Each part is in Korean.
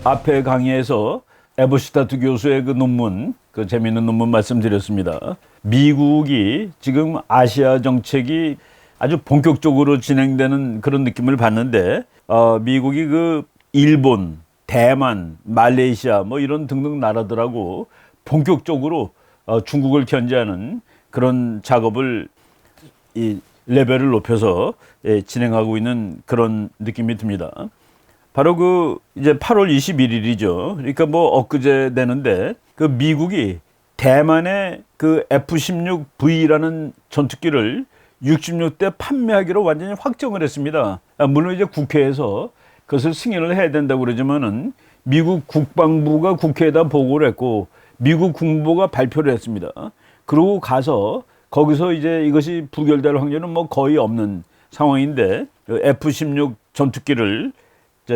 앞에 강의에서 에버슈타트 교수의 그 논문, 그 재미있는 논문 말씀드렸습니다. 미국이 지금 아시아 정책이 아주 본격적으로 진행되는 그런 느낌을 받는데, 미국이 그 일본, 대만, 말레이시아 뭐 이런 등등 나라들하고 본격적으로 중국을 견제하는 그런 작업을 이 레벨을 높여서 진행하고 있는 그런 느낌이 듭니다. 바로 그 이제 8월 21일이죠. 그러니까 뭐 엊그제 되는데 그 미국이 대만의 그 F-16V라는 전투기를 66대 판매하기로 완전히 확정을 했습니다. 물론 이제 국회에서 그것을 승인을 해야 된다고 그러지만은 미국 국방부가 국회에다 보고를 했고 미국 국무부가 발표를 했습니다. 그러고 가서 거기서 이제 이것이 부결될 확률은 뭐 거의 없는 상황인데 F-16 전투기를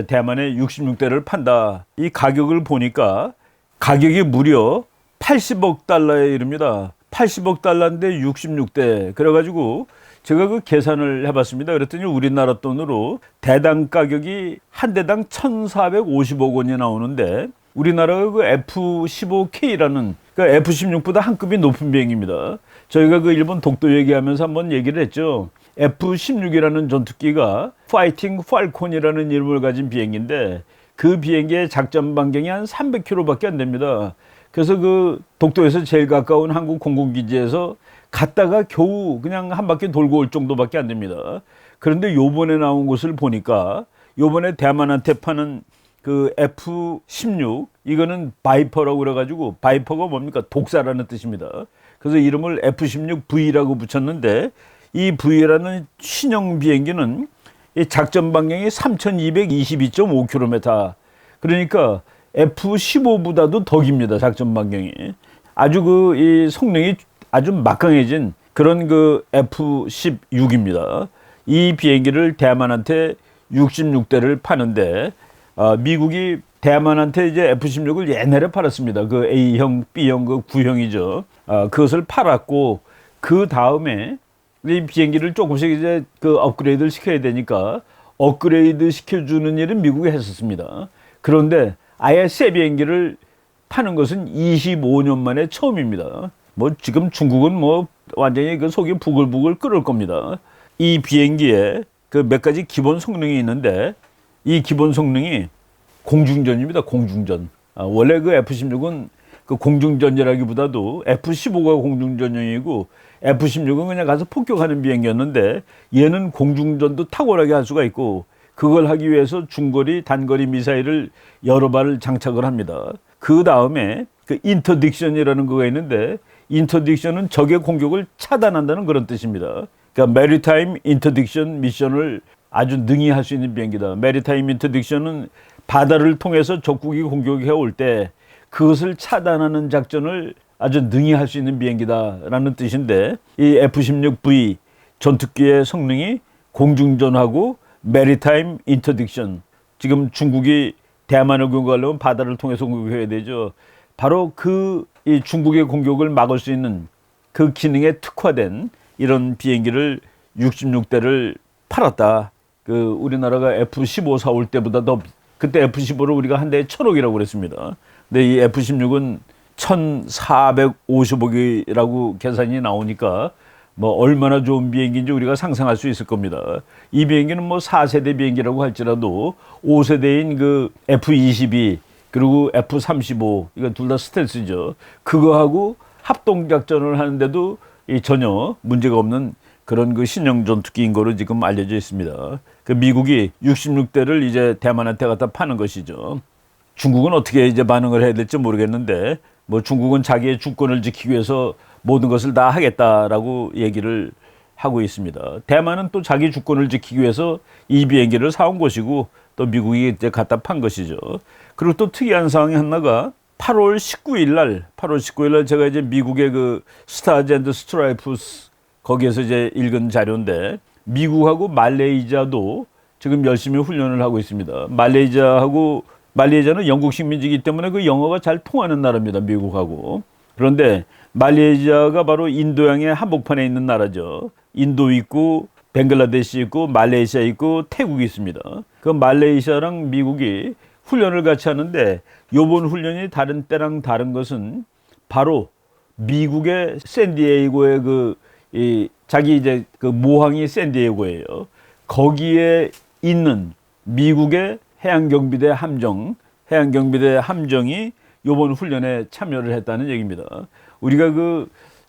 대만에 66대를 판다. 이 가격을 보니까 가격이 무려 80억 달러에 이릅니다. 80억 달러인데 66대. 그래가지고 제가 그 계산을 해봤습니다. 그랬더니 우리나라 돈으로 대당 가격이 한 대당 1,450억 원이 나오는데 우리나라가 그 F-15K라는 그 F-16보다 한 급이 높은 비행기입니다. 저희가 그 일본 독도 얘기하면서 한번 얘기를 했죠. F-16이라는 전투기가 파이팅 팔콘이라는 이름을 가진 비행기인데 그 비행기의 작전 반경이 한 300km밖에 안 됩니다. 그래서 그 독도에서 제일 가까운 한국 공군기지에서 갔다가 겨우 그냥 한 바퀴 돌고 올 정도밖에 안 됩니다. 그런데 요번에 나온 것을 보니까 요번에 대만한테 파는 그 F-16 이거는 바이퍼라고 그래가지고 바이퍼가 뭡니까? 독사라는 뜻입니다. 그래서 이름을 F-16V라고 붙였는데 이 V라는 신형 비행기는 이 작전 반경이 3,222.5km. 그러니까 F-15보다도 더 깁니다. 작전 반경이. 아주 그 이 성능이 아주 막강해진 그런 그 F-16입니다. 이 비행기를 대만한테 66대를 파는데 미국이 대만한테 이제 F-16을 옛날에 팔았습니다. 그 A형, B형, 그 9형이죠. 그것을 팔았고 그 다음에 이 비행기를 조금씩 이제 그 업그레이드를 시켜야 되니까 업그레이드 시켜주는 일은 미국이 했었습니다. 그런데 아예 새 비행기를 파는 것은 25년 만에 처음입니다. 뭐 지금 중국은 뭐 완전히 그 속이 부글부글 끓을 겁니다. 이 비행기에 그 몇 가지 기본 성능이 있는데 이 기본 성능이 공중전입니다. 공중전. 원래 그 F-16은 그 공중전이라기보다도 F-15가 공중전용이고 F-16은 그냥 가서 폭격하는 비행기였는데 얘는 공중전도 탁월하게 할 수가 있고 그걸 하기 위해서 중거리, 단거리 미사일을 여러 발을 장착을 합니다. 그 다음에 그 인터딕션이라는 거가 있는데 인터딕션은 적의 공격을 차단한다는 그런 뜻입니다. 그러니까 메리타임 인터딕션 미션을 아주 능히 할 수 있는 비행기다. 메리타임 인터딕션은 바다를 통해서 적국이 공격해 올 때 그것을 차단하는 작전을 아주 능히 할 수 있는 비행기다라는 뜻인데 이 F-16V 전투기의 성능이 공중전하고 메리타임 인터딕션 지금 중국이 대만을 공격하려면 바다를 통해서 공격해야 되죠. 바로 그 이 중국의 공격을 막을 수 있는 그 기능에 특화된 이런 비행기를 66대를 팔았다. 그 우리나라가 F-15 사올 때보다 더 그때 F-15를 우리가 한 대에 1,000억이라고 그랬습니다. 근데 이 F-16은 1,450억이라고 계산이 나오니까 뭐 얼마나 좋은 비행기인지 우리가 상상할 수 있을 겁니다. 이 비행기는 뭐 4세대 비행기라고 할지라도 5세대인 그 F-22 그리고 F-35 이거 둘 다 스텔스죠. 그거하고 합동작전을 하는데도 전혀 문제가 없는 그런 그 신형 전투기인 거로 지금 알려져 있습니다. 그 미국이 66대를 이제 대만한테 갖다 파는 것이죠. 중국은 어떻게 이제 반응을 해야 될지 모르겠는데 뭐 중국은 자기의 주권을 지키기 위해서 모든 것을 다 하겠다라고 얘기를 하고 있습니다. 대만은 또 자기 주권을 지키기 위해서 이 비행기를 사온 것이고 또 미국이 이제 갖다 판 것이죠. 그리고 또 특이한 상황이 하나가 8월 19일 날 제가 이제 미국의 그 스타즈 앤드 스트라이프스 거기에서 이제 읽은 자료인데 미국하고 말레이시아도 지금 열심히 훈련을 하고 있습니다. 말레이시아는 영국 식민지이기 때문에 그 영어가 잘 통하는 나라입니다. 미국하고. 그런데 말레이시아가 바로 인도양의 한복판에 있는 나라죠. 인도 있고 벵글라데시 있고 말레이시아 있고 태국이 있습니다. 그 말레이시아랑 미국이 훈련을 같이 하는데 요번 훈련이 다른 때랑 다른 것은 바로 미국의 샌디에이고의 자기 이제 그 모항이 샌디에이고예요. 거기에 있는 미국의 해양경비대 함정이 요번 훈련에 참여를 했다는 얘기입니다. 우리가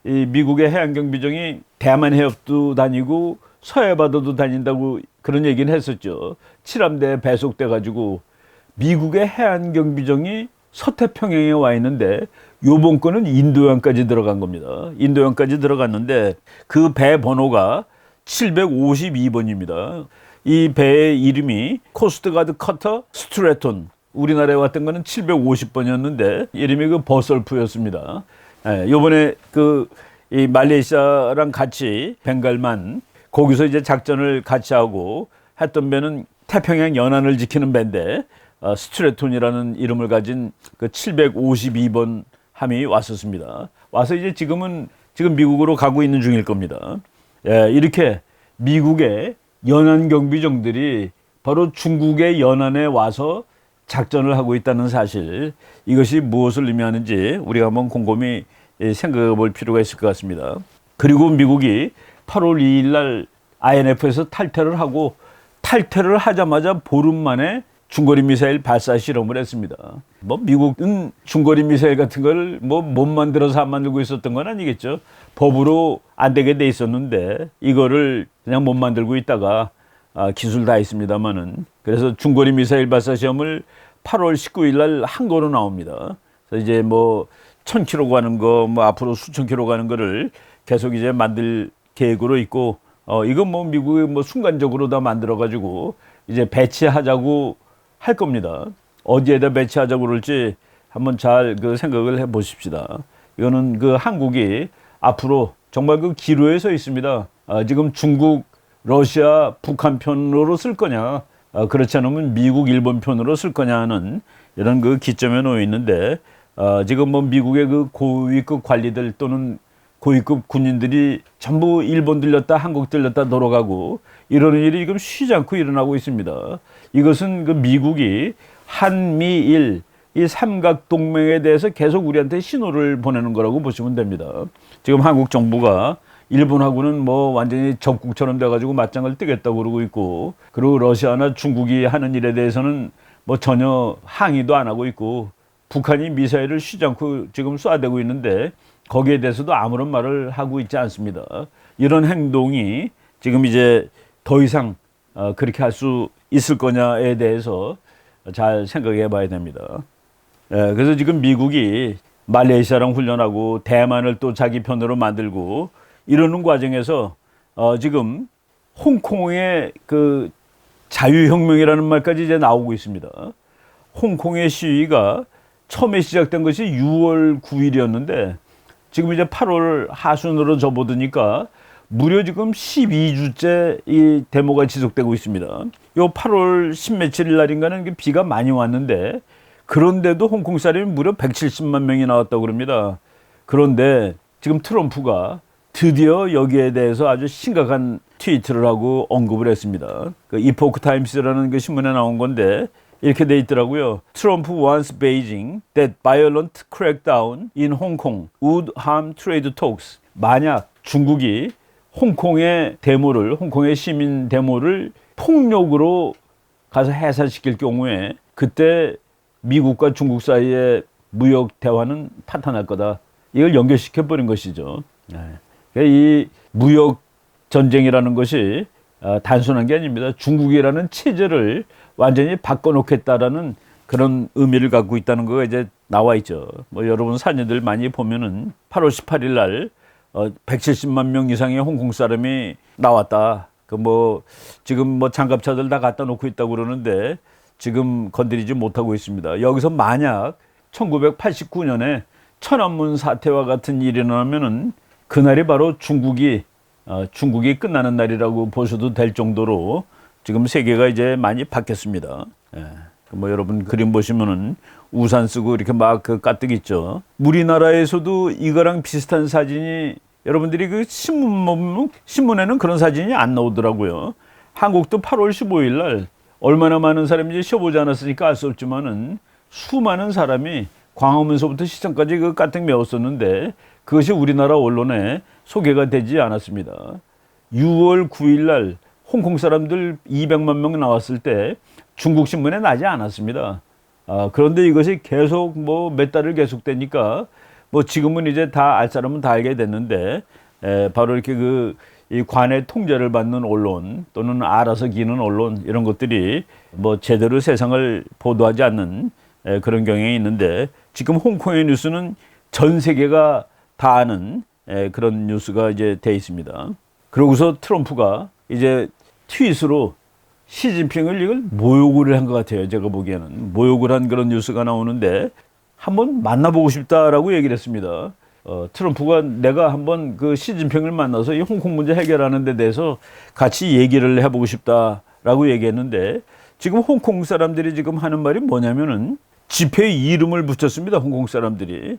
이 미국의 해양경비정이 대만 해협도 다니고 서해바다도 다닌다고 그런 얘기는 했었죠. 칠함대에 배속돼 가지고 미국의 해안경비정이 서태평양에 와 있는데 요번 거는 인도양까지 들어간 겁니다. 인도양까지 들어갔는데 그 배 번호가 752번입니다. 이 배의 이름이 코스트가드 커터 스트레톤. 우리나라에 왔던 거는 750번이었는데 이름이 버설프였습니다. 요번에 이 말레이시아랑 같이 벵갈만 거기서 이제 작전을 같이 하고 했던 배는 태평양 연안을 지키는 배인데 스트레톤이라는 이름을 가진 그 752번 함이 왔었습니다. 와서 이제 지금 미국으로 가고 있는 중일 겁니다. 이렇게 미국의 연안 경비정들이 바로 중국의 연안에 와서 작전을 하고 있다는 사실, 이것이 무엇을 의미하는지 우리가 한번 곰곰이 생각해 볼 필요가 있을 것 같습니다. 그리고 미국이 8월 2일 날 INF에서 탈퇴를 하자마자 보름 만에 중거리 미사일 발사 실험을 했습니다. 미국은 중거리 미사일 같은 걸 못 만들어서 안 만들고 있었던 건 아니겠죠. 법으로 안 되게 돼 있었는데 이거를 그냥 못 만들고 있다가 기술 다 있습니다만은, 그래서 중거리 미사일 발사 시험을 8월 19일 날 한 거로 나옵니다. 그래서 이제 1000km 가는 거, 앞으로 수천 킬로 가는 거를 계속 이제 만들 계획으로 있고, 이건 미국이 순간적으로 다 만들어가지고 이제 배치하자고 할 겁니다. 어디에다 배치하자고 그럴지 한번 잘 생각을 해 보십시다. 이거는 한국이 앞으로 정말 기로에 서 있습니다. 지금 중국, 러시아, 북한 편으로 쓸 거냐, 그렇지 않으면 미국, 일본 편으로 쓸 거냐 하는 이런 기점에 놓여 있는데, 지금 미국의 고위급 관리들 또는 고위급 군인들이 전부 일본 들렸다, 한국 들렸다 돌아가고 이러는 일이 지금 쉬지 않고 일어나고 있습니다. 이것은 미국이 한미일 이 삼각 동맹에 대해서 계속 우리한테 신호를 보내는 거라고 보시면 됩니다. 지금 한국 정부가 일본하고는 완전히 적국처럼 돼가지고 맞짱을 뜨겠다고 그러고 있고, 그리고 러시아나 중국이 하는 일에 대해서는 전혀 항의도 안 하고 있고, 북한이 미사일을 쉬지 않고 지금 쏴대고 있는데 거기에 대해서도 아무런 말을 하고 있지 않습니다. 이런 행동이 지금 이제 더 이상 그렇게 할 수 있을 거냐에 대해서 잘 생각해 봐야 됩니다. 그래서 지금 미국이 말레이시아랑 훈련하고 대만을 또 자기 편으로 만들고 이러는 과정에서 지금 홍콩의 자유혁명이라는 말까지 이제 나오고 있습니다. 홍콩의 시위가 처음에 시작된 것이 6월 9일이었는데 지금 이제 8월 하순으로 접어드니까 무려 지금 12주째 이 데모가 지속되고 있습니다. 요 8월 10며칠 날인가는 비가 많이 왔는데 그런데도 홍콩 사람이 무려 170만 명이 나왔다고 그럽니다. 그런데 지금 트럼프가 드디어 여기에 대해서 아주 심각한 트위트를 하고 언급을 했습니다. 이포크 타임스라는 신문에 나온 건데 이렇게 돼 있더라고요. Trump wants Beijing that violent crackdown in Hong Kong would harm trade talks. 만약 중국이 홍콩의 시민 데모를 폭력으로 가서 해산시킬 경우에 그때 미국과 중국 사이의 무역 대화는 파탄날 거다. 이걸 연결시켜 버린 것이죠. 이 무역 전쟁이라는 것이 단순한 게 아닙니다. 중국이라는 체제를 완전히 바꿔놓겠다라는 그런 의미를 갖고 있다는 거가 이제 나와 있죠. 여러분 사진들 많이 보면은 8월 18일 날 170만 명 이상의 홍콩 사람이 나왔다. 지금 장갑차들 다 갖다 놓고 있다고 그러는데 지금 건드리지 못하고 있습니다. 여기서 만약 1989년에 천안문 사태와 같은 일이 일어나면은 그날이 바로 중국이 끝나는 날이라고 보셔도 될 정도로 지금 세계가 이제 많이 바뀌었습니다. 여러분 그림 보시면은 우산 쓰고 이렇게 막 가뜩 있죠. 우리나라에서도 이거랑 비슷한 사진이 여러분들이 신문에는 그런 사진이 안 나오더라고요. 한국도 8월 15일 날 얼마나 많은 사람이 이제 쉬어보지 않았으니까 알 수 없지만은 수많은 사람이 광화문서부터 시청까지 그 까뜩 메웠었는데 그것이 우리나라 언론에 소개가 되지 않았습니다. 6월 9일 날 홍콩 사람들 200만 명 나왔을 때 중국 신문에 나지 않았습니다. 그런데 이것이 계속 뭐 몇 달을 계속되니까 뭐 지금은 이제 다 알 사람은 다 알게 됐는데 바로 이렇게 이 관의 통제를 받는 언론 또는 알아서 기는 언론 이런 것들이 뭐 제대로 세상을 보도하지 않는 그런 경향이 있는데 지금 홍콩의 뉴스는 전 세계가 다 아는 그런 뉴스가 이제 돼 있습니다. 그러고서 트럼프가 이제 트윗으로 시진핑을 이걸 모욕을 한 것 같아요. 제가 보기에는 모욕을 한 그런 뉴스가 나오는데 한번 만나보고 싶다라고 얘기를 했습니다. 트럼프가 내가 한번 그 시진핑을 만나서 이 홍콩 문제 해결하는 데 대해서 같이 얘기를 해보고 싶다라고 얘기했는데 지금 홍콩 사람들이 지금 하는 말이 뭐냐면은 지폐에 이름을 붙였습니다. 홍콩 사람들이.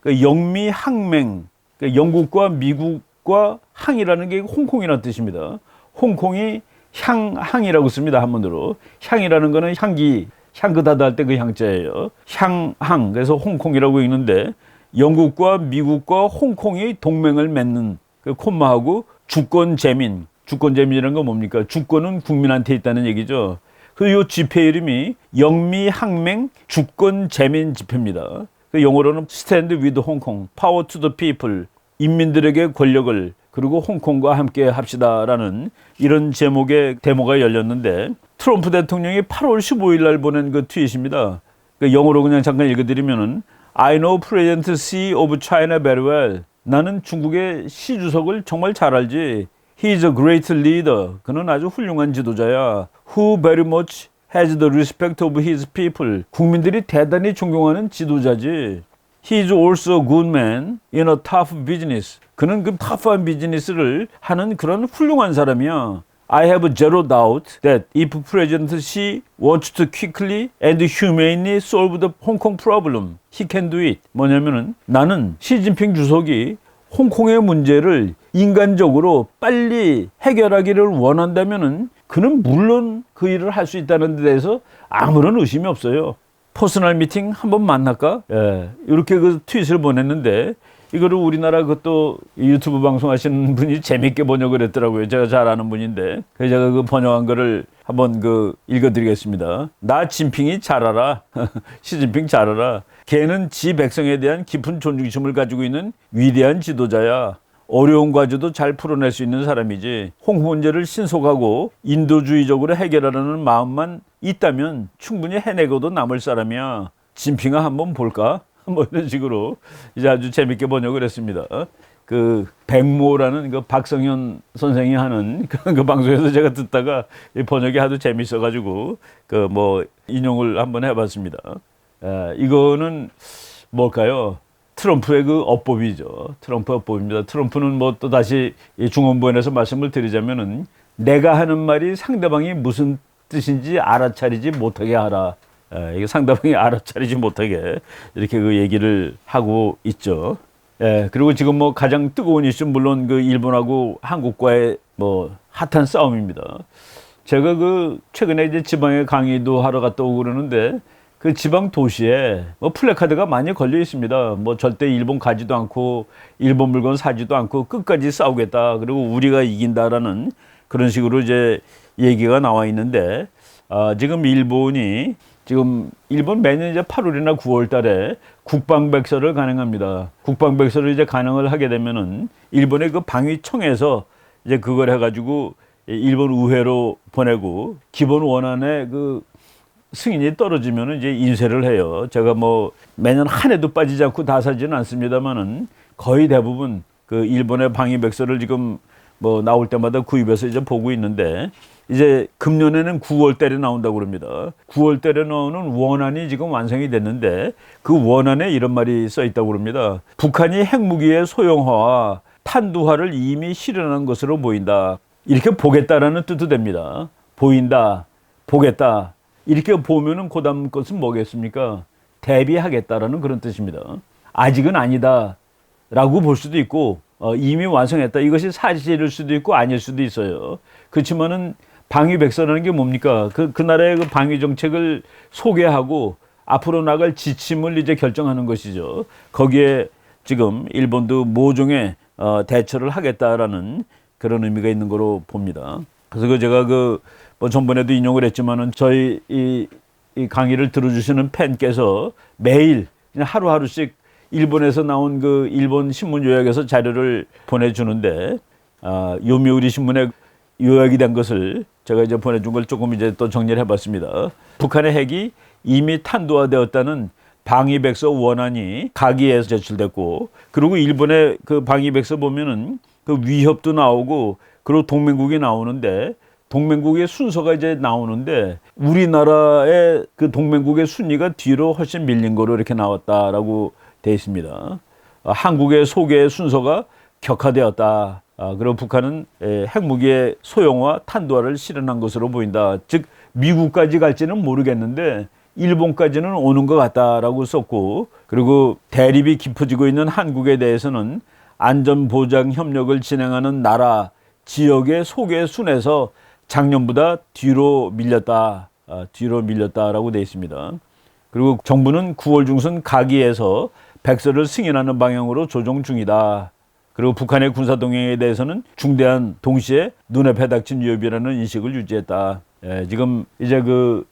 그러니까 영미항맹, 그러니까 영국과 미국과 항이라는 게 홍콩이라는 뜻입니다. 홍콩이 향이라고 씁니다. 한문으로. 향이라는 거는 향기, 향긋하다 할 때 그 향자예요. 향, 그래서 홍콩이라고 읽는데 영국과 미국과 홍콩이 동맹을 맺는 그 콤마하고 주권재민이라는 건 뭡니까? 주권은 국민한테 있다는 얘기죠. 그리고 이 지폐 이름이 영미항맹 주권재민 지폐입니다. 그 영어로는 Stand with Hong Kong, Power to the People, 인민들에게 권력을 그리고 홍콩과 함께 합시다라는 이런 제목의 데모가 열렸는데 트럼프 대통령이 8월 15일 날 보낸 그 트윗입니다. 그 영어로 그냥 잠깐 읽어드리면은 I know President Xi of China very well. 나는 중국의 시 주석을 정말 잘 알지. He is a great leader. 그는 아주 훌륭한 지도자야. Who very much has the respect of his people. 국민들이 대단히 존경하는 지도자지. He is also a good man in a tough business. 그는 그 터프한 비즈니스를 하는 그런 훌륭한 사람이야. I have zero doubt that if President Xi wants to quickly and humanely solve the Hong Kong problem, he can do it. 뭐냐면은 나는 시진핑 주석이 홍콩의 문제를 인간적으로 빨리 해결하기를 원한다면은 그는 물론 그 일을 할 수 있다는 데 대해서 아무런 의심이 없어요. 퍼스널 미팅 한번 만날까? 이렇게 그 트윗을 보냈는데 이거를 우리나라 그것도 유튜브 방송하시는 분이 재밌게 번역을 했더라고요. 제가 잘 아는 분인데. 그래서 제가 그 번역한 거를 한번 그 읽어드리겠습니다. 나 진핑이 잘 알아. 시진핑 잘 알아. 걔는 지 백성에 대한 깊은 존중심을 가지고 있는 위대한 지도자야. 어려운 과제도 잘 풀어낼 수 있는 사람이지. 홍콩 문제를 신속하고 인도주의적으로 해결하려는 마음만 있다면 충분히 해내고도 남을 사람이야. 진핑아 한번 볼까? 뭐 이런 식으로 이제 아주 재밌게 번역을 했습니다. 그 백모라는 그 박성현 선생이 하는 그 방송에서 제가 듣다가 이 번역이 하도 재밌어가지고 그 뭐 인용을 한번 해봤습니다. 이거는 뭘까요? 트럼프의 그 어법이죠. 트럼프 어법입니다. 트럼프는 뭐 또 다시 중원부원에서 말씀을 드리자면은 내가 하는 말이 상대방이 무슨 뜻인지 알아차리지 못하게 하라. 이게 상대방이 알아차리지 못하게 이렇게 그 얘기를 하고 있죠. 그리고 지금 뭐 가장 뜨거운 이슈 물론 그 일본하고 한국과의 뭐 핫한 싸움입니다. 제가 그 최근에 이제 지방에 강의도 하러 갔다 오고 그러는데 그 지방 도시에 뭐 플래카드가 많이 걸려 있습니다. 뭐 절대 일본 가지도 않고 일본 물건 사지도 않고 끝까지 싸우겠다. 그리고 우리가 이긴다라는 그런 식으로 이제 얘기가 나와 있는데 지금 일본 매년 이제 8월이나 9월 달에 국방백서를 간행합니다. 국방백서를 이제 간행을 하게 되면은 일본의 그 방위청에서 이제 그걸 해가지고 일본 의회로 보내고 기본 원안에 그 승인이 떨어지면은 이제 인쇄를 해요. 제가 뭐 매년 한 해도 빠지지 않고 다 사지는 않습니다만은 거의 대부분 그 일본의 방위백서를 지금 뭐 나올 때마다 구입해서 이제 보고 있는데 이제 금년에는 9월 달에 나온다고 그럽니다. 9월 달에 나오는 원안이 지금 완성이 됐는데 그 원안에 이런 말이 써 있다고 그럽니다. 북한이 핵무기의 소형화와 탄두화를 이미 실현한 것으로 보인다. 이렇게 보겠다라는 뜻도 됩니다. 보인다, 보겠다. 이렇게 보면은 그 다음 것은 뭐겠습니까? 대비하겠다라는 그런 뜻입니다. 아직은 아니다 라고 볼 수도 있고 이미 완성했다. 이것이 사실일 수도 있고 아닐 수도 있어요. 그렇지만은 방위백서라는 게 뭡니까? 그 나라의 그 방위 정책을 소개하고 앞으로 나갈 지침을 이제 결정하는 것이죠. 거기에 지금 일본도 모종의 대처를 하겠다라는 그런 의미가 있는 거로 봅니다. 그래서 제가 뭐 전번에도 인용을 했지만은 저희 이 강의를 들어주시는 팬께서 매일 그냥 하루하루씩 일본에서 나온 그 일본 신문 요약에서 자료를 보내주는데 요미우리 신문에 요약이 된 것을 제가 이제 보내준 걸 조금 이제 또 정리를 해봤습니다. 북한의 핵이 이미 탄도화되었다는 방위백서 원안이 가기에서 제출됐고, 그리고 일본의 그 방위백서 보면은 그 위협도 나오고, 그리고 동맹국이 나오는데, 동맹국의 순서가 이제 나오는데, 우리나라의 그 동맹국의 순위가 뒤로 훨씬 밀린 거로 이렇게 나왔다라고 되어 있습니다. 한국의 소개 순서가 격화되었다. 그리고 북한은 핵무기의 소형화, 탄도화를 실현한 것으로 보인다. 즉 미국까지 갈지는 모르겠는데 일본까지는 오는 것 같다라고 썼고, 그리고 대립이 깊어지고 있는 한국에 대해서는 안전보장 협력을 진행하는 나라, 지역의 소개 순에서 작년보다 뒤로 밀렸다라고 되어 있습니다. 그리고 정부는 9월 중순 가기에서 백서를 승인하는 방향으로 조정 중이다. 그리고 북한의 군사동맹에 대해서는 중대한 동시에 눈앞에 닥친 위협이라는 인식을 유지했다. 지금 이제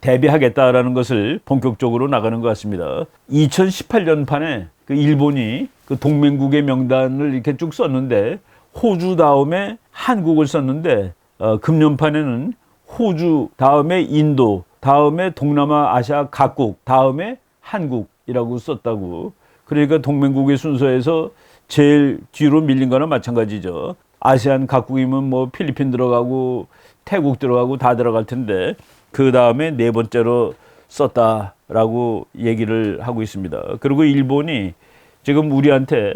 대비하겠다라는 것을 본격적으로 나가는 것 같습니다. 2018년 판에 일본이 동맹국의 명단을 이렇게 쭉 썼는데 호주 다음에 한국을 썼는데 금년판에는 호주 다음에 인도 다음에 동남아 아시아 각국 다음에 한국이라고 썼다고. 그러니까 동맹국의 순서에서 제일 뒤로 밀린 거나 마찬가지죠. 아세안 각국이면 뭐 필리핀 들어가고 태국 들어가고 다 들어갈 텐데 그 다음에 네 번째로 썼다라고 얘기를 하고 있습니다. 그리고 일본이 지금 우리한테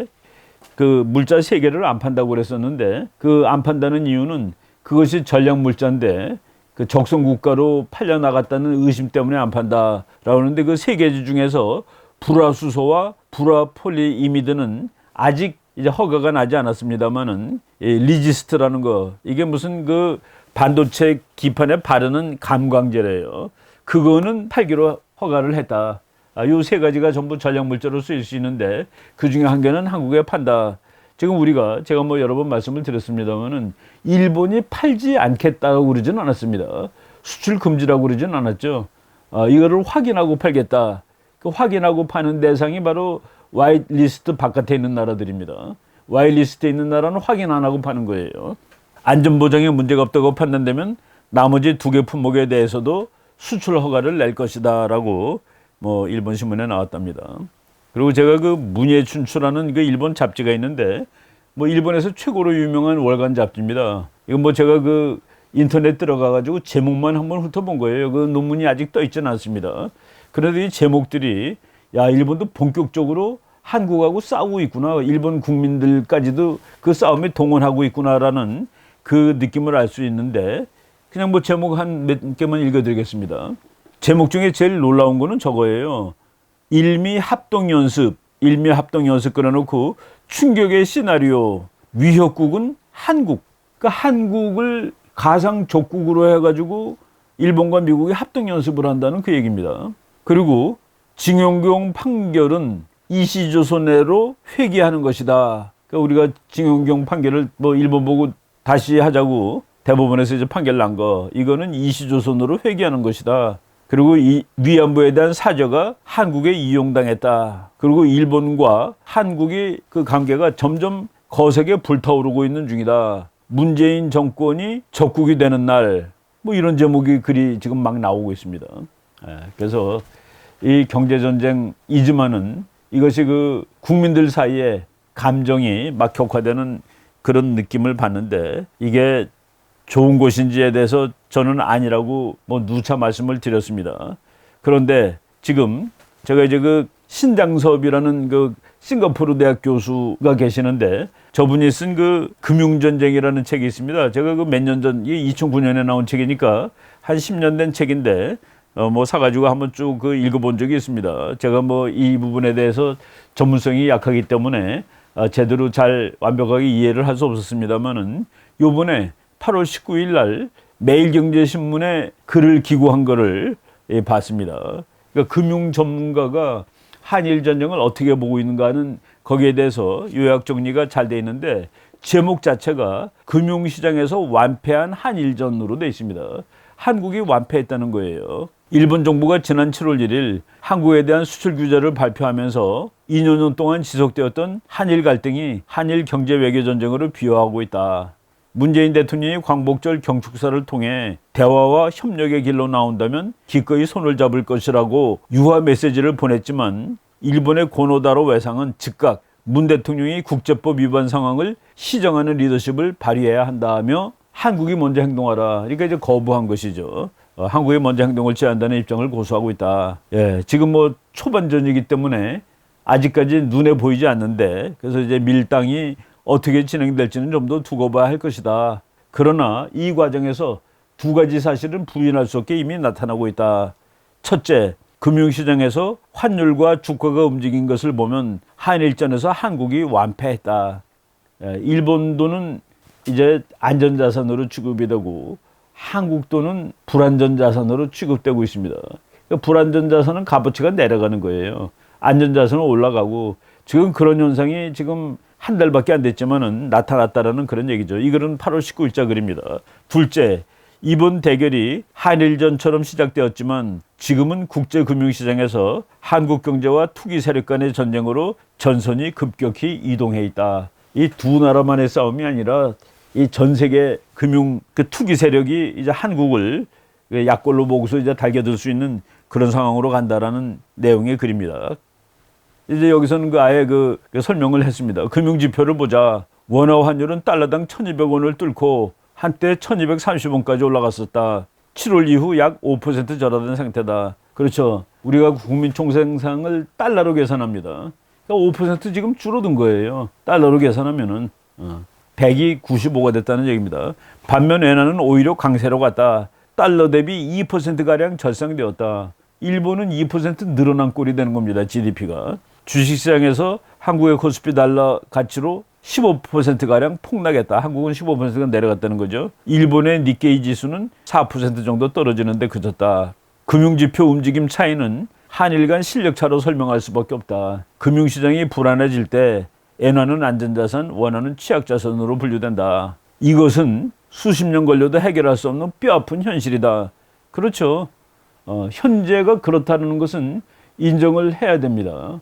물자 3개를 안 판다고 그랬었는데 안 판다는 이유는 그것이 전략 물자인데 적성 국가로 팔려 나갔다는 의심 때문에 안 판다라고 하는데 그 3개 중에서 불화수소와 불화폴리이미드는 아직 이제 허가가 나지 않았습니다만은 리지스트라는 거, 이게 무슨 반도체 기판에 바르는 감광제래요. 그거는 팔기로 허가를 했다. 요 3가지가 전부 전략 물자로 쓰일 수 있는데 그 중에 한 개는 한국에 판다. 지금 제가 뭐 여러 번 말씀을 드렸습니다만은 일본이 팔지 않겠다고 그러진 않았습니다. 수출 금지라고 그러진 않았죠. 이거를 확인하고 팔겠다. 확인하고 파는 대상이 바로 와이트리스트 바깥에 있는 나라들입니다. 와이트리스트에 있는 나라는 확인 안 하고 파는 거예요. 안전보장에 문제가 없다고 판단되면 나머지 2개 품목에 대해서도 수출 허가를 낼 것이다 라고 뭐 일본 신문에 나왔답니다. 그리고 제가 문예춘추라는 일본 잡지가 있는데 뭐 일본에서 최고로 유명한 월간 잡지입니다. 이거 뭐 제가 인터넷 들어가가지고 제목만 한번 훑어본 거예요. 논문이 아직 떠 있지는 않습니다. 그래도 이 제목들이 일본도 본격적으로 한국하고 싸우고 있구나. 일본 국민들까지도 그 싸움에 동원하고 있구나라는 그 느낌을 알 수 있는데 그냥 뭐 제목 한 몇 개만 읽어드리겠습니다. 제목 중에 제일 놀라운 거는 저거예요. 일미 합동 연습 끌어놓고 충격의 시나리오, 위협국은 한국. 그러니까 한국을 가상 적국으로 해가지고 일본과 미국이 합동 연습을 한다는 그 얘기입니다. 그리고 징용경 판결은 이시조선해로 회귀하는 것이다. 그러니까 우리가 징용경 판결을 뭐 일본 보고 다시 하자고 대법원에서 이제 판결 난 거, 이거는 이시조선으로 회귀하는 것이다. 그리고 이 위안부에 대한 사저가 한국에 이용당했다. 그리고 일본과 한국의 관계가 점점 거세게 불타오르고 있는 중이다. 문재인 정권이 적국이 되는 날, 뭐 이런 제목이 글이 지금 막 나오고 있습니다. 그래서 이 경제전쟁 이지만은 이것이 국민들 사이에 감정이 막 격화되는 그런 느낌을 받는데 이게 좋은 것인지에 대해서 저는 아니라고 뭐 누차 말씀을 드렸습니다. 그런데 지금 제가 이제 신장섭이라는 싱가포르 대학 교수가 계시는데 저분이 쓴 금융전쟁이라는 책이 있습니다. 제가 몇 년 전, 이게 2009년에 나온 책이니까 한 10년 된 책인데 뭐 사가지고 한번 쭉 읽어본 적이 있습니다. 제가 뭐 이 부분에 대해서 전문성이 약하기 때문에 제대로 잘 완벽하게 이해를 할 수 없었습니다만은 요번에 8월 19일 날 매일경제신문에 글을 기고한 거를 봤습니다. 그러니까 금융 전문가가 한일 전쟁을 어떻게 보고 있는가 하는 거기에 대해서 요약 정리가 잘 돼 있는데 제목 자체가 금융시장에서 완패한 한일전으로 돼 있습니다. 한국이 완패했다는 거예요. 일본 정부가 지난 7월 1일 한국에 대한 수출 규제를 발표하면서 2년 전 동안 지속되었던 한일 갈등이 한일 경제 외교 전쟁으로 비화하고 있다. 문재인 대통령이 광복절 경축사를 통해 대화와 협력의 길로 나온다면 기꺼이 손을 잡을 것이라고 유화 메시지를 보냈지만 일본의 고노다로 외상은 즉각 문 대통령이 국제법 위반 상황을 시정하는 리더십을 발휘해야 한다며 한국이 먼저 행동하라. 그러니까 이제 거부한 것이죠. 한국이 먼저 행동을 취한다는 입장을 고수하고 있다. 예, 지금 뭐 초반전이기 때문에 아직까지 눈에 보이지 않는데 그래서 이제 밀당이 어떻게 진행될지는 좀 더 두고 봐야 할 것이다. 그러나 이 과정에서 두 가지 사실은 부인할 수 없게 이미 나타나고 있다. 첫째, 금융시장에서 환율과 주가가 움직인 것을 보면 한일전에서 한국이 완패했다. 일본 돈은 이제 안전자산으로 취급이 되고 한국 돈은 불안전자산으로 취급되고 있습니다. 그러니까 불안전자산은 값어치가 내려가는 거예요. 안전자산은 올라가고 지금 그런 현상이 지금 한 달밖에 안 됐지만은 나타났다라는 그런 얘기죠. 이거는 8월 19일자 글입니다. 둘째, 이번 대결이 한일전처럼 시작되었지만 지금은 국제금융시장에서 한국 경제와 투기 세력 간의 전쟁으로 전선이 급격히 이동해 있다. 이 두 나라만의 싸움이 아니라 이 전 세계 금융 그 투기 세력이 이제 한국을 약골로 보고서 이제 달겨들 수 있는 그런 상황으로 간다라는 내용의 글입니다. 이제 여기서는 아예 설명을 했습니다. 금융지표를 보자. 원화 환율은 달러당 1,200원을 뚫고 한때 1,230원까지 올라갔었다. 7월 이후 약 5% 절하된 상태다. 그렇죠. 우리가 국민총생산을 달러로 계산합니다. 그러니까 5% 지금 줄어든 거예요. 달러로 계산하면은 100이 95가 됐다는 얘기입니다. 반면 엔화는 오히려 강세로 갔다. 달러 대비 2%가량 절상되었다. 일본은 2% 늘어난 꼴이 되는 겁니다. GDP가. 주식시장에서 한국의 코스피 달러 가치로 15%가량 폭락했다. 한국은 15%가 내려갔다는 거죠. 일본의 니케이 지수는 4% 정도 떨어지는데 그쳤다. 금융지표 움직임 차이는 한일 간 실력 차로 설명할 수밖에 없다. 금융시장이 불안해질 때 엔화는 안전자산, 원화는 취약자산으로 분류된다. 이것은 수십 년 걸려도 해결할 수 없는 뼈아픈 현실이다. 그렇죠. 현재가 그렇다는 것은 인정을 해야 됩니다.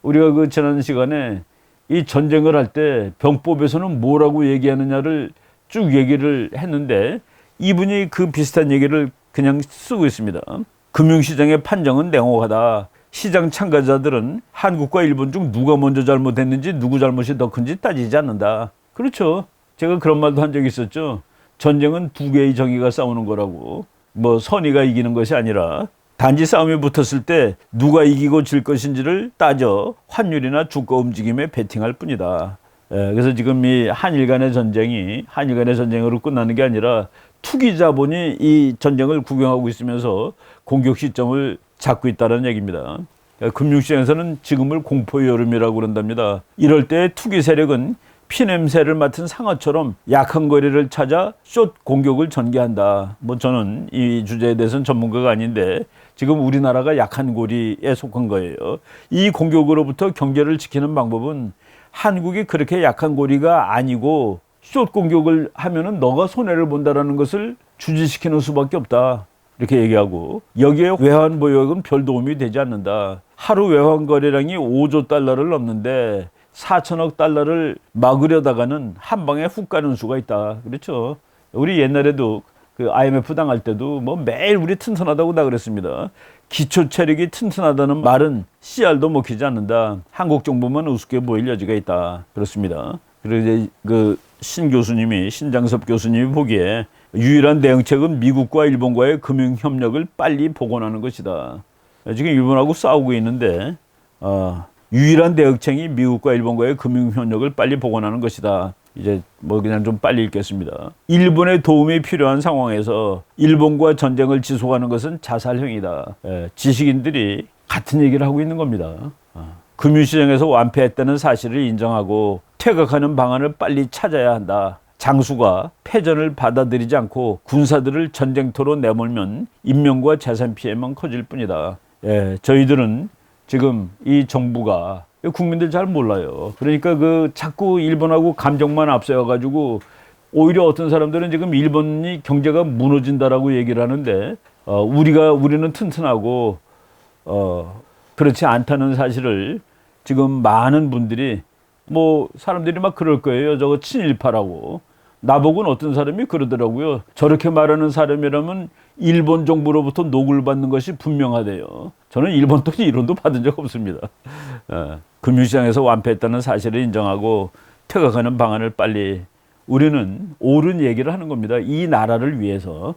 우리가 지난 시간에 이 전쟁을 할 때 병법에서는 뭐라고 얘기하느냐를 쭉 얘기를 했는데 이분이 그 비슷한 얘기를 그냥 쓰고 있습니다. 금융시장의 판정은 냉혹하다. 시장 참가자들은 한국과 일본 중 누가 먼저 잘못했는지 누구 잘못이 더 큰지 따지지 않는다. 그렇죠. 제가 그런 말도 한 적이 있었죠. 전쟁은 두 개의 정의가 싸우는 거라고. 뭐 선의가 이기는 것이 아니라 단지 싸움이 붙었을 때 누가 이기고 질 것인지를 따져 환율이나 주가 움직임에 베팅할 뿐이다. 그래서 지금 이 한일 간의 전쟁으로 끝나는 게 아니라 투기 자본이 이 전쟁을 구경하고 있으면서 공격 시점을 잡고 있다는 얘기입니다. 금융시장에서는 지금을 공포의 여름이라고 그런답니다. 이럴 때 투기 세력은 피냄새를 맡은 상어처럼 약한 거리를 찾아 숏 공격을 전개한다. 뭐 저는 이 주제에 대해서는 전문가가 아닌데 지금 우리나라가 약한 고리에 속한 거예요. 이 공격으로부터 경제를 지키는 방법은 한국이 그렇게 약한 고리가 아니고 숏 공격을 하면은 너가 손해를 본다라는 것을 주지시키는 수밖에 없다. 이렇게 얘기하고 여기에 외환 보유액은 별 도움이 되지 않는다. 하루 외환 거래량이 5조 달러를 넘는데 4천억 달러를 막으려다가는 한 방에 훅 가는 수가 있다. 그렇죠. 우리 옛날에도 그 IMF 당할 때도 뭐 매일 우리 튼튼하다고 다 그랬습니다. 기초 체력이 튼튼하다는 말은 씨알도 먹히지 않는다. 한국 정부만 우습게 보일 여지가 있다. 그렇습니다. 그리고 이제 신장섭 교수님이 보기에 유일한 대응책은 미국과 일본과의 금융 협력을 빨리 복원하는 것이다. 지금 일본하고 싸우고 있는데 유일한 대응책이 미국과 일본과의 금융 협력을 빨리 복원하는 것이다. 이제 뭐 그냥 좀 빨리 읽겠습니다. 일본의 도움이 필요한 상황에서 일본과 전쟁을 지속하는 것은 자살행위다. 지식인들이 같은 얘기를 하고 있는 겁니다. 금융시장에서 완패했다는 사실을 인정하고 퇴각하는 방안을 빨리 찾아야 한다. 장수가 패전을 받아들이지 않고 군사들을 전쟁터로 내몰면 인명과 재산 피해만 커질 뿐이다. 예, 저희들은 지금 이 정부가 국민들 잘 몰라요. 그러니까 그 자꾸 일본하고 감정만 앞세워가지고 오히려 어떤 사람들은 지금 일본이 경제가 무너진다라고 얘기를 하는데 우리는 튼튼하고 그렇지 않다는 사실을 지금 많은 분들이 뭐 사람들이 막 그럴 거예요. 저거 친일파라고. 나보고는 어떤 사람이 그러더라고요. 저렇게 말하는 사람이라면 일본 정부로부터 녹을 받는 것이 분명하대요. 저는 일본 돈 1원도 받은 적 없습니다. 금융시장에서 완패했다는 사실을 인정하고 퇴각하는 방안을 빨리 우리는 옳은 얘기를 하는 겁니다. 이 나라를 위해서.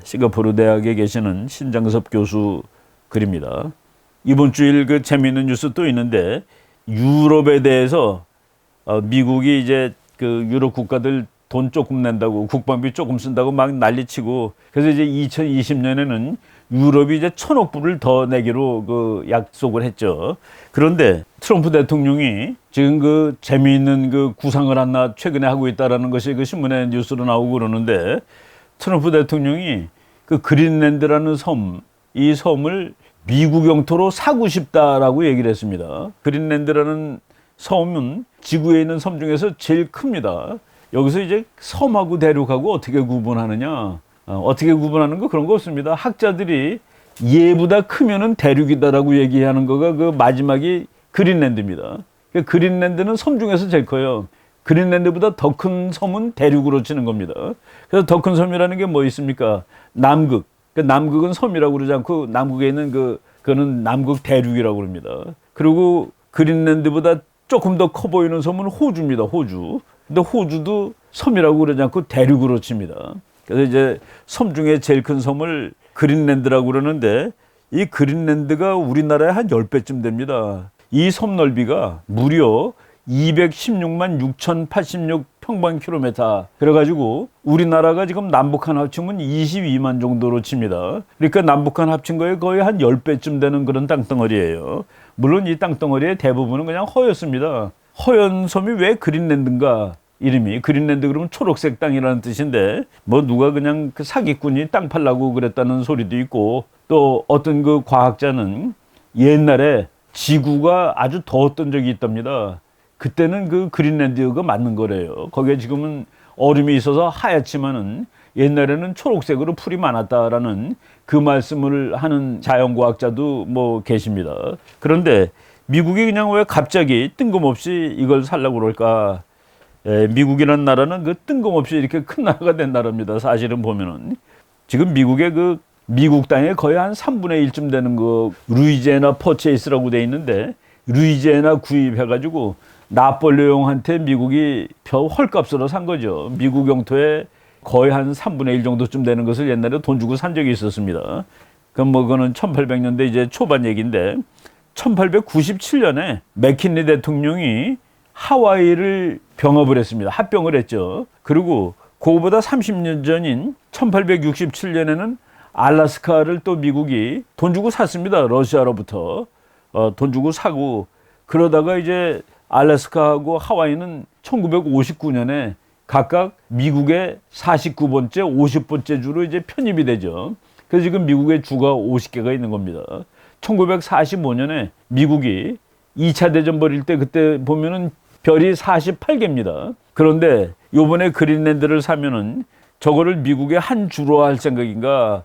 싱가포르 대학에 계시는 신장섭 교수 글입니다. 이번 주일 그 재미있는 뉴스 또 있는데 유럽에 대해서 미국이 이제 그 유럽 국가들 돈 조금 낸다고 국방비 조금 쓴다고 막 난리치고 그래서 이제 2020년에는 유럽이 이제 1,000억 불을 더 내기로 그 약속을 했죠. 그런데 트럼프 대통령이 지금 그 재미있는 그 구상을 하나 최근에 하고 있다라는 것이 그 신문에 뉴스로 나오고 그러는데 트럼프 대통령이 그 그린랜드라는 이 섬을 미국 영토로 사고 싶다라고 얘기를 했습니다. 그린랜드라는 섬은 지구에 있는 섬 중에서 제일 큽니다. 여기서 이제 섬하고 대륙하고 어떻게 구분하느냐? 어떻게 구분하는 거 그런 거 없습니다. 학자들이 얘보다 크면은 대륙이다라고 얘기하는 거가 그 마지막이 그린랜드입니다. 그러니까 그린랜드는 섬 중에서 제일 커요. 그린랜드보다 더 큰 섬은 대륙으로 치는 겁니다. 그래서 더 큰 섬이라는 게 뭐 있습니까? 남극. 그러니까 남극은 섬이라고 그러지 않고 남극에 있는 그거는 남극 대륙이라고 그럽니다. 그리고 그린랜드보다 조금 더 커 보이는 섬은 호주입니다. 호주. 근데 호주도 섬이라고 그러지 않고 대륙으로 칩니다. 그래서 이제 섬 중에 제일 큰 섬을 그린랜드라고 그러는데 이 그린랜드가 우리나라의 한 10배쯤 됩니다. 이 섬 넓이가 무려 216만 6,086 평방킬로미터. 그래가지고 우리나라가 지금 남북한 합치면 22만 정도로 칩니다. 그러니까 남북한 합친 거에 거의 한 10배쯤 되는 그런 땅덩어리예요. 물론 이 땅덩어리의 대부분은 그냥 허였습니다. 허연 섬이 왜 그린랜드인가? 이름이 그린랜드 그러면 초록색 땅이라는 뜻인데 뭐 누가 그냥 그 사기꾼이 땅 팔라고 그랬다는 소리도 있고 또 어떤 그 과학자는 옛날에 지구가 아주 더웠던 적이 있답니다. 그때는 그 그린랜드가 맞는 거래요. 거기에 지금은 얼음이 있어서 하얗지만은 옛날에는 초록색으로 풀이 많았다라는 그 말씀을 하는 자연과학자도 뭐 계십니다. 그런데 미국이 그냥 왜 갑자기 뜬금없이 이걸 살려고 그럴까? 미국이라는 나라는 그 뜬금없이 이렇게 큰 나라가 된 나라입니다. 사실은 보면은 지금 미국의 그 미국 땅에 거의 한 3분의 1쯤 되는 그 루이지애나 퍼체이스라고 돼 있는데 루이지애나 구입해가지고 나폴레옹한테 미국이 헐값으로 산 거죠. 미국 영토에 거의 한 3분의 1 정도쯤 되는 것을 옛날에 돈 주고 산 적이 있었습니다. 그럼 뭐 그거는 1800년대 이제 초반 얘기인데 1897년에 맥킨리 대통령이 하와이를 병합을 했습니다. 합병을 했죠. 그리고 그거보다 30년 전인 1867년에는 알래스카를 또 미국이 돈 주고 샀습니다. 러시아로부터. 돈 주고 사고 그러다가 이제 알래스카하고 하와이는 1959년에 각각 미국의 49번째, 50번째 주로 이제 편입이 되죠. 그래서 지금 미국의 주가 50개가 있는 겁니다. 1945년에 미국이 2차 대전 벌일 때 그때 보면은 별이 48개입니다. 그런데 요번에 그린랜드를 사면은 저거를 미국의 한 주로 할 생각인가?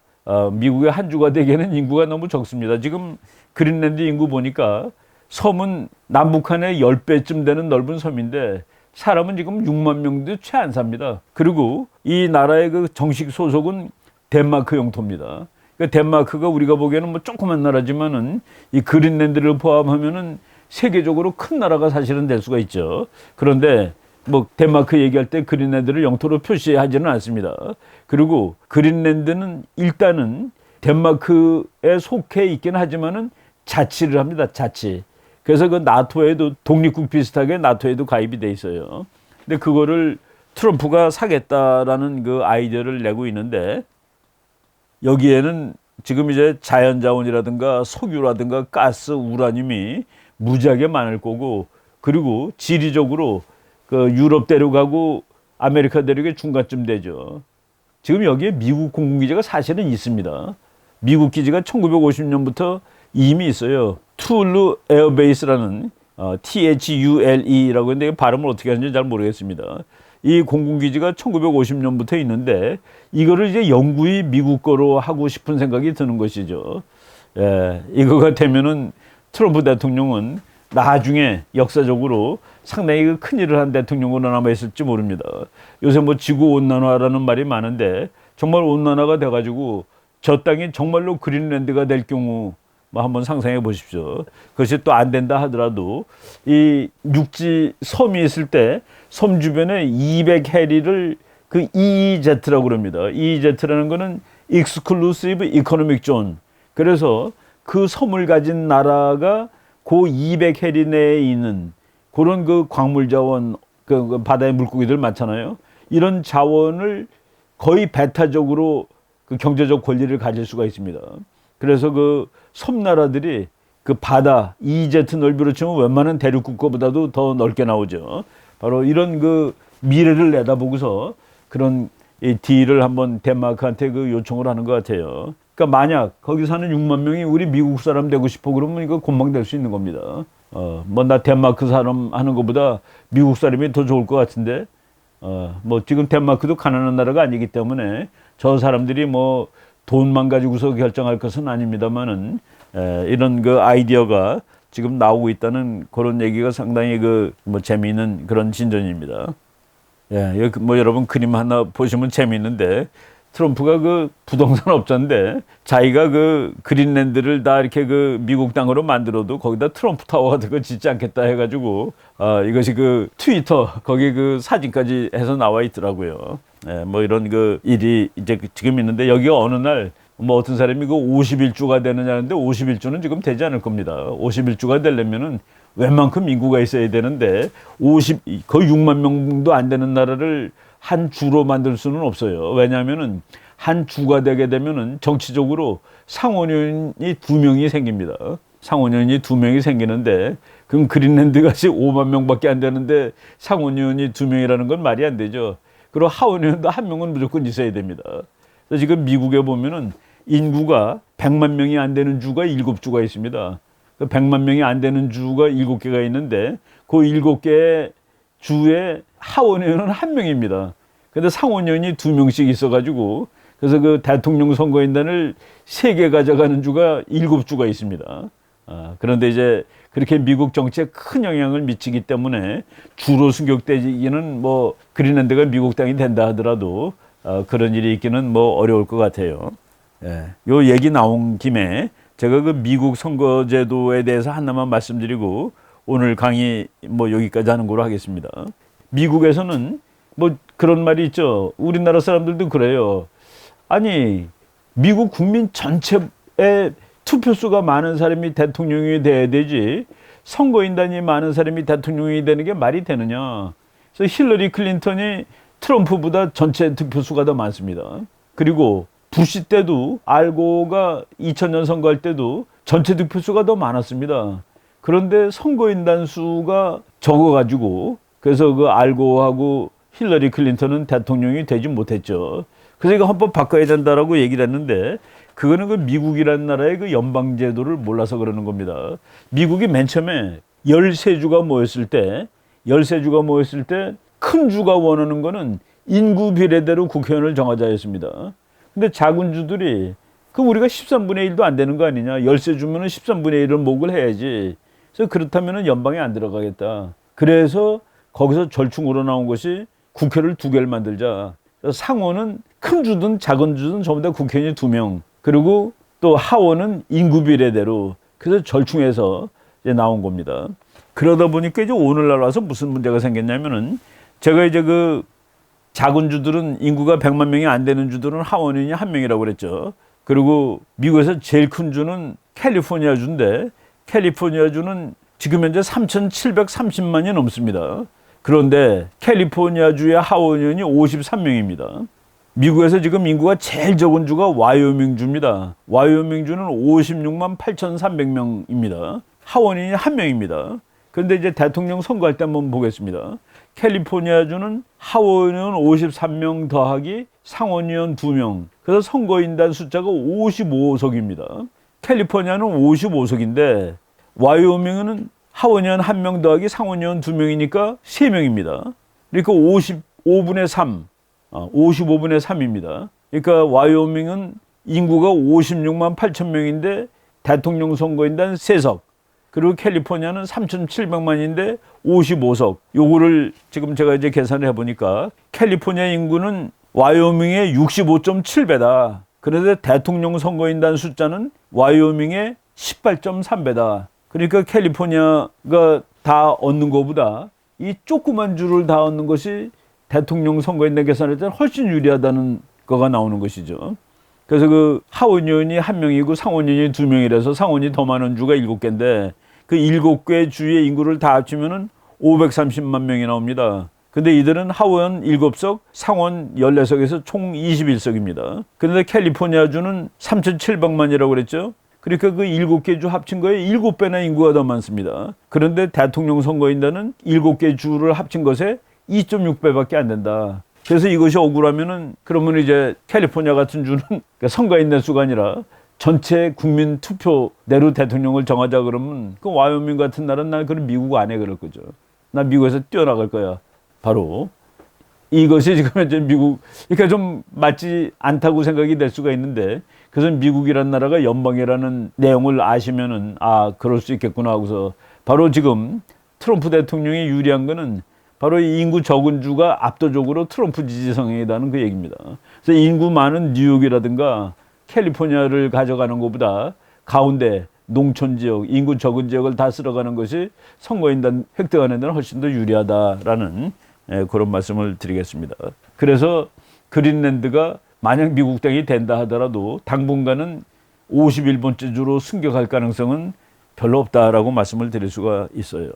미국의 한 주가 되기에는 인구가 너무 적습니다. 지금 그린랜드 인구 보니까 섬은 남북한의 10배쯤 되는 넓은 섬인데 사람은 지금 6만 명도 채 안 삽니다. 그리고 이 나라의 그 정식 소속은 덴마크 영토입니다. 그러니까 덴마크가 우리가 보기에는 뭐 조그만 나라지만은 이 그린랜드를 포함하면은 세계적으로 큰 나라가 사실은 될 수가 있죠. 그런데 뭐 덴마크 얘기할 때 그린랜드를 영토로 표시하지는 않습니다. 그리고 그린랜드는 일단은 덴마크에 속해 있긴 하지만은 자치를 합니다. 자치. 그래서 그 나토에도 독립국 비슷하게 나토에도 가입이 돼 있어요. 근데 그거를 트럼프가 사겠다라는 그 아이디어를 내고 있는데 여기에는 지금 이제 자연자원이라든가 석유라든가 가스, 우라늄이 무지하게 많을 거고 그리고 지리적으로 그 유럽 대륙하고 아메리카 대륙의 중간쯤 되죠. 지금 여기에 미국 공군기지가 사실은 있습니다. 미국 기지가 1950년부터 이미 있어요. 툴루 에어베이스라는 THULE라고 했는데 발음을 어떻게 하는지 잘 모르겠습니다. 이 공군기지가 1950년부터 있는데 이거를 이제 영구히 미국 거로 하고 싶은 생각이 드는 것이죠. 예, 이거가 되면은 트럼프 대통령은 나중에 역사적으로 상당히 큰 일을 한 대통령으로 남아있을지 모릅니다. 요새 뭐 지구온난화라는 말이 많은데 정말 온난화가 돼가지고 저 땅이 정말로 그린랜드가 될 경우 뭐 한번 상상해 보십시오. 그것이 또 안 된다 하더라도 이 육지 섬이 있을 때 섬 주변에 200해리를 그 EEZ라고 그럽니다. EEZ라는 거는 Exclusive Economic Zone. 그래서 그 섬을 가진 나라가 그 200해리 내에 있는 그런 그 광물 자원, 그 바다의 물고기들 많잖아요. 이런 자원을 거의 배타적으로 그 경제적 권리를 가질 수가 있습니다. 그래서 그 섬나라들이 그 바다 EEZ 넓이로 치면 웬만한 대륙국가보다도 더 넓게 나오죠. 바로 이런 그 미래를 내다보고서 그런 이 딜을 한번 덴마크한테 그 요청을 하는 것 같아요. 그러니까 만약 거기 사는 6만 명이 우리 미국 사람 되고 싶어 그러면 이거 금방 될 수 있는 겁니다. 뭐 나 덴마크 사람 하는 것보다 미국 사람이 더 좋을 것 같은데, 뭐 지금 덴마크도 가난한 나라가 아니기 때문에 저 사람들이 뭐 돈만 가지고서 결정할 것은 아닙니다만은 이런 그 아이디어가 지금 나오고 있다는 그런 얘기가 상당히 그 뭐 재미있는 그런 진전입니다. 예, 여기 뭐 여러분 그림 하나 보시면 재미있는데 트럼프가 그 부동산 업자인데 자기가 그 그린랜드를 다 이렇게 그 미국 땅으로 만들어도 거기다 트럼프 타워 같은 거 짓지 않겠다 해가지고 이것이 그 트위터 거기 그 사진까지 해서 나와 있더라고요. 예, 뭐 이런 그 일이 이제 지금 있는데 여기가 어느 날 뭐 어떤 사람이 그 51주가 되느냐는데 51주는 지금 되지 않을 겁니다. 51주가 되려면은 웬만큼 인구가 있어야 되는데 거의 6만 명도 안 되는 나라를 한 주로 만들 수는 없어요. 왜냐하면은 한 주가 되게 되면은 정치적으로 상원의원이 2명이 생깁니다. 상원의원이 2명이 생기는데 그럼 그린랜드가 5만 명밖에 안 되는데 상원의원이 2명이라는 건 말이 안 되죠. 그리고 하원의원도 1명은 무조건 있어야 됩니다. 그래서 지금 미국에 보면은 인구가 100만 명이 안 되는 주가 7주가 있습니다. 그 100만 명이 안 되는 주가 7개가 있는데 그 7개의 주에 하원의원은 1명입니다. 근데 상원의원이 2명씩 있어가지고 그래서 그 대통령 선거인단을 3개 가져가는 주가 7주가 있습니다. 그런데 이제 그렇게 미국 정치에 큰 영향을 미치기 때문에 주로 승격되기는 뭐 그린랜드가 미국 땅이 된다 하더라도 그런 일이 있기는 뭐 어려울 것 같아요. 예, 요 얘기 나온 김에 제가 그 미국 선거제도에 대해서 하나만 말씀드리고 오늘 강의 뭐 여기까지 하는 걸로 하겠습니다. 미국에서는 뭐 그런 말이 있죠. 우리나라 사람들도 그래요. 아니 미국 국민 전체의 투표수가 많은 사람이 대통령이 돼야 되지 선거인단이 많은 사람이 대통령이 되는 게 말이 되느냐. 그래서 힐러리 클린턴이 트럼프보다 전체 득표수가 더 많습니다. 그리고 부시 때도 알고가 2000년 선거할 때도 전체 득표수가 더 많았습니다. 그런데 선거인단 수가 적어가지고 그래서 그 알고하고 힐러리 클린턴은 대통령이 되지 못했죠. 그래서 이거 헌법 바꿔야 된다라고 얘기를 했는데 그거는 그 미국이라는 나라의 그 연방제도를 몰라서 그러는 겁니다. 미국이 맨 처음에 13주가 모였을 때 큰 주가 원하는 거는 인구 비례대로 국회의원을 정하자 했습니다. 근데 작은 주들이 그 우리가 13분의 1도 안 되는 거 아니냐. 13주면은 13분의 1을 목을 해야지. 그래서 그렇다면은 연방에 안 들어가겠다. 그래서 거기서 절충으로 나온 것이 국회를 2개를 만들자. 상원은 큰 주든 작은 주든 전부 다 국회의원이 2명. 그리고 또 하원은 인구 비례대로. 그래서 절충해서 이제 나온 겁니다. 그러다 보니까 이제 오늘날 와서 무슨 문제가 생겼냐면은 제가 이제 그 작은 주들은 인구가 100만 명이 안 되는 주들은 하원의원이 1명이라고 그랬죠. 그리고 미국에서 제일 큰 주는 캘리포니아 주인데 캘리포니아 주는 지금 현재 3,730만이 넘습니다. 그런데 캘리포니아 주의 하원의원이 53명입니다. 미국에서 지금 인구가 제일 적은 주가 와이오밍 주입니다. 와이오밍 주는 56만 8,300명입니다. 하원의원이 1명입니다. 그런데 이제 대통령 선거할 때 한번 보겠습니다. 캘리포니아주는 하원의원 53명 더하기 상원의원 2명. 그래서 선거인단 숫자가 55석입니다. 캘리포니아는 55석인데 와이오밍은 하원의원 1명 더하기 상원의원 2명이니까 3명입니다. 그러니까 55분의 3, 55분의 3입니다. 그러니까 와이오밍은 인구가 56만 8천 명인데 대통령 선거인단 3석. 그리고 캘리포니아는 3,700만인데 55석. 요거를 지금 제가 이제 계산을 해보니까 캘리포니아 인구는 와이오밍의 65.7배다. 그런데 대통령 선거인단 숫자는 와이오밍의 18.3배다. 그러니까 캘리포니아가 다 얻는 것보다 이 조그만 주를 다 얻는 것이 대통령 선거인단 계산할 때는 훨씬 유리하다는 거가 나오는 것이죠. 그래서 그 하원의원이 1명이고 상원의원이 2명이라서 상원이 더 많은 주가 7개인데 그 7개 주의 인구를 다 합치면은 530만 명이 나옵니다. 근데 이들은 하원 7석, 상원 14석에서 총 21석입니다. 그런데 캘리포니아주는 3,700만이라고 그랬죠. 그러니까 그 7개 주 합친 거에 7배나 인구가 더 많습니다. 그런데 대통령 선거인단은 7개 주를 합친 것에 2.6배밖에 안 된다. 그래서 이것이 억울하면은 그러면 이제 캘리포니아 같은 주는 선거인단 수가 아니라 전체 국민 투표대로 대통령을 정하자 그러면 그 와이오밍 같은 나라는 난 그런 미국 안 해 그럴 거죠. 난 미국에서 뛰어나갈 거야. 바로 이것이 지금 이제 미국, 그러니까 좀 맞지 않다고 생각이 될 수가 있는데 그래서 미국이라는 나라가 연방이라는 내용을 아시면은 아 그럴 수 있겠구나 하고서 바로 지금 트럼프 대통령이 유리한 거는 바로 이 인구 적은 주가 압도적으로 트럼프 지지 성향이라는 그 얘기입니다. 그래서 인구 많은 뉴욕이라든가 캘리포니아를 가져가는 것보다 가운데 농촌 지역, 인구 적은 지역을 다 쓸어가는 것이 선거인단 획득하는 데는 훨씬 더 유리하다라는 그런 말씀을 드리겠습니다. 그래서 그린랜드가 만약 미국 땅이 된다 하더라도 당분간은 51번째 주로 승격할 가능성은 별로 없다라고 말씀을 드릴 수가 있어요.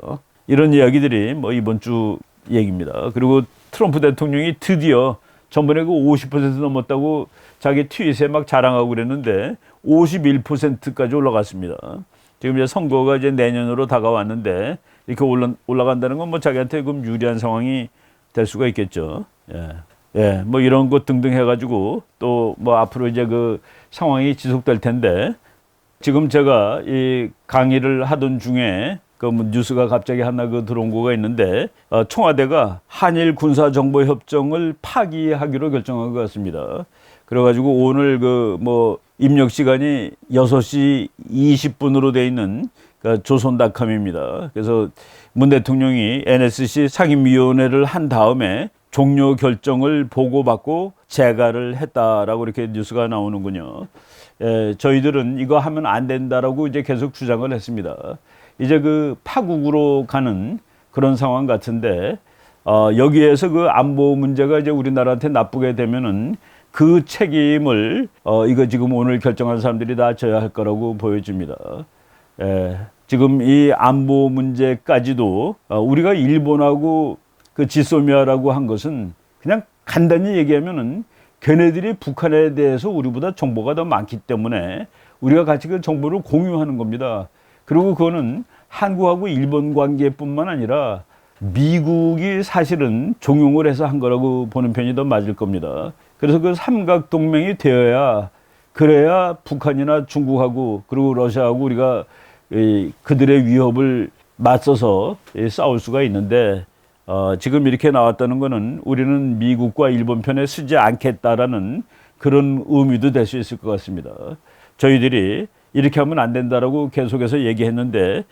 이런 이야기들이 뭐 이번 주 얘기입니다. 그리고 트럼프 대통령이 드디어 전번에 그 50% 넘었다고 자기 트윗에 막 자랑하고 그랬는데 51%까지 올라갔습니다. 지금 이제 선거가 이제 내년으로 다가왔는데 이렇게 올라간다는 건 뭐 자기한테 그 유리한 상황이 될 수가 있겠죠. 예, 뭐 이런 것 등등 해가지고 또 뭐 앞으로 이제 그 상황이 지속될 텐데 지금 제가 이 강의를 하던 중에 그 뭐 뉴스가 갑자기 하나 그 들어온 거가 있는데 청와대가 한일 군사 정보 협정을 파기하기로 결정한 것 같습니다. 그래가지고 오늘 그 뭐 입력 시간이 6시 20분으로 돼 있는 그 조선닷컴입니다. 그래서 문 대통령이 NSC 상임위원회를 한 다음에 종료 결정을 보고받고 재가를 했다라고 이렇게 뉴스가 나오는군요. 저희들은 이거 하면 안 된다라고 이제 계속 주장을 했습니다. 이제 그 파국으로 가는 그런 상황 같은데 여기에서 그 안보 문제가 이제 우리나라한테 나쁘게 되면은 그 책임을 이거 지금 오늘 결정한 사람들이 다 져야 할 거라고 보여집니다. 지금 이 안보 문제까지도 우리가 일본하고 그 지소미아라고 한 것은 그냥 간단히 얘기하면은 걔네들이 북한에 대해서 우리보다 정보가 더 많기 때문에 우리가 같이 그 정보를 공유하는 겁니다. 그리고 그거는 한국하고 일본 관계뿐만 아니라 미국이 사실은 종용을 해서 한 거라고 보는 편이 더 맞을 겁니다. 그래서 그 삼각동맹이 되어야 그래야 북한이나 중국하고 그리고 러시아하고 우리가 그들의 위협을 맞서서 싸울 수가 있는데 지금 이렇게 나왔다는 거는 우리는 미국과 일본 편에 서지 않겠다라는 그런 의미도 될 수 있을 것 같습니다. 저희들이 이렇게 하면 안 된다라고 계속해서 얘기했는데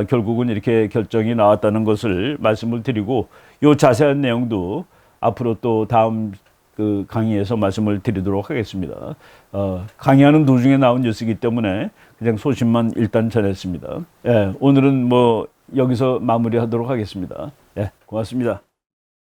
결국은 이렇게 결정이 나왔다는 것을 말씀을 드리고 요 자세한 내용도 앞으로 또 다음 그 강의에서 말씀을 드리도록 하겠습니다. 강의하는 도중에 나온 뉴스이기 때문에 그냥 소식만 일단 전했습니다. 오늘은 뭐 여기서 마무리하도록 하겠습니다. 고맙습니다.